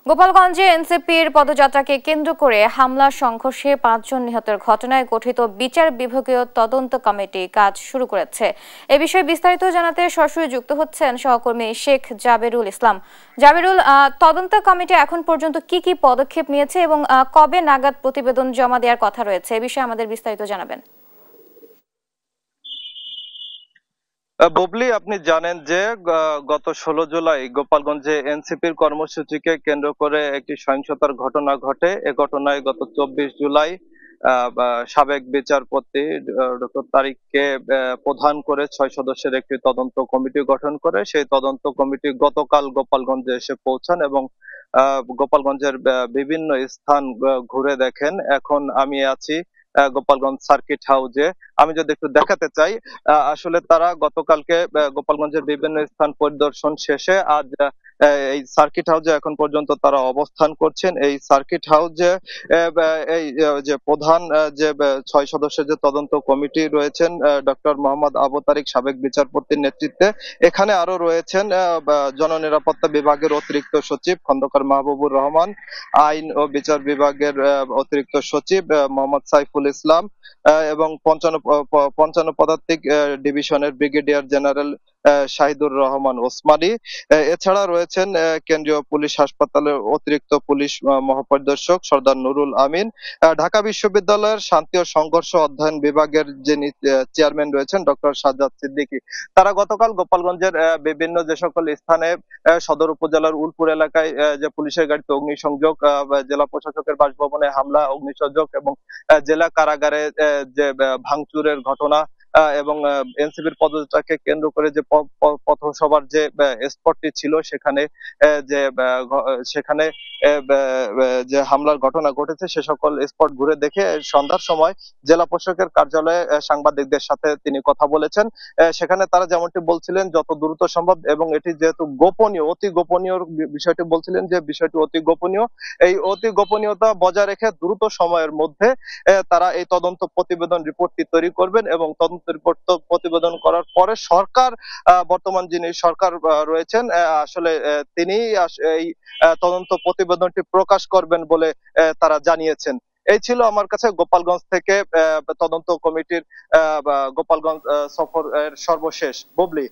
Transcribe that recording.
গোপালগঞ্জে এনসিপির পদযাত্রাকে কেন্দ্র করে হামলা সংঘর্ষে ৫ জন নিহতের ঘটনায় গঠিত বিচার বিভাগীয় তদন্ত কমিটি কাজ শুরু করেছে। এ বিষয়ে বিস্তারিত জানাতে সরাসরি যুক্ত হচ্ছেন সহকর্মী শেখ জাবেরুল ইসলাম। জাবেরুল, তদন্ত কমিটি এখন পর্যন্ত কি কি পদক্ষেপ নিয়েছে এবং কবে নাগাদ প্রতিবেদন জমা দেওয়ার কথা রয়েছে, এ বিষয়ে আমাদের বিস্তারিত জানাবেন। বুবলি, আপনি জানেন যে গত ১৬ জুলাই গোপালগঞ্জে এনসিপির কর্মসূচিকে কেন্দ্র করে একটি সহিংসতার ঘটনা ঘটে। এ ঘটনায় গত ২৪ জুলাই সাবেক বিচারপতি ডক্টর তারিককে প্রধান করে ৬ সদস্যের একটি তদন্ত কমিটি গঠন করে। সেই তদন্ত কমিটি গতকাল গোপালগঞ্জে এসে পৌঁছান এবং গোপালগঞ্জের বিভিন্ন স্থান ঘুরে দেখেন। এখন আমি আছি গোপালগঞ্জ সার্কিট হাউজে। আমি যদি একটু দেখাতে চাই, আসলে তারা গতকালকে গোপালগঞ্জের বিভিন্ন স্থান পরিদর্শন শেষে আজ এই সার্কিট হাউজে এখন পর্যন্ত তারা অবস্থান করছেন। এই সার্কিট হাউজে এই যে প্রধান যে ৬ সদস্যের যে তদন্ত কমিটি রয়েছেন, ডক্টর মোহাম্মদ আবু তারিক সাবেক বিচারপতির নেতৃত্বে। এখানে আরো রয়েছেন জননিরাপত্তা বিভাগের অতিরিক্ত সচিব খন্দকার মাহবুবুর রহমান, আইন ও বিচার বিভাগের অতিরিক্ত সচিব মোহাম্মদ সাইফুল ইসলাম এবং পঞ্চান্ন পদাতিক ডিভিশনের ব্রিগেডিয়ার জেনারেল শাহিদুর রহমান ওসমানী। এছাড়া রয়েছেন কেন্দ্রীয় পুলিশ হাসপাতালের অতিরিক্ত পুলিশ মহাপরিদর্শক সর্দার নুরুল আমিন, ঢাকা বিশ্ববিদ্যালয়ের শান্তি ও সংঘর্ষ অধ্যয়ন বিভাগের যিনি চেয়ারম্যান রয়েছেন ডক্টর সাজ্জাদ সিদ্দিকী। তারা গতকাল গোপালগঞ্জের বিভিন্ন যে সকল স্থানে সদর উপজেলার উলপুর এলাকায় যে পুলিশের গাড়িতে অগ্নিসংযোগ, জেলা প্রশাসকের বাসভবনে হামলা, অগ্নিসংযোগ এবং জেলা কারাগারে যে ভাঙচুরের ঘটনা এবং এনসিপির পদযাত্রাকে কেন্দ্র করে যে পথসভার যে স্পটটি ছিল সেখানে সেখানে যে হামলার ঘটনা ঘটেছে সে সকল স্পট ঘুরে দেখে সন্ধ্যার সময় জেলা প্রশাসকের কার্যালয়ে সাংবাদিকদের সাথে তিনি কথা বলেছেন। সেখানে তারা যেমনটি বলছিলেন যত দ্রুত সম্ভব, এবং এটি যেহেতু গোপনীয়, অতি গোপনীয় বিষয়টি বলছিলেন যে বিষয়টি অতি গোপনীয়, এই অতি গোপনীয়তা বজায় রেখে দ্রুত সময়ের মধ্যে তারা এই তদন্ত প্রতিবেদন রিপোর্টটি তৈরি করবেন এবং তদন্ত রিপোর্ট প্রতিবেদন করার পরে সরকার, বর্তমান যিনি সরকার রয়েছেন, আসলে তিনি এই তদন্ত প্রতিবেদনটি প্রকাশ করবেন বলে তারা জানিয়েছেন। এই ছিল আমার কাছে গোপালগঞ্জ থেকে তদন্ত কমিটির গোপালগঞ্জ সফর এর সর্বশেষ। বুবলি।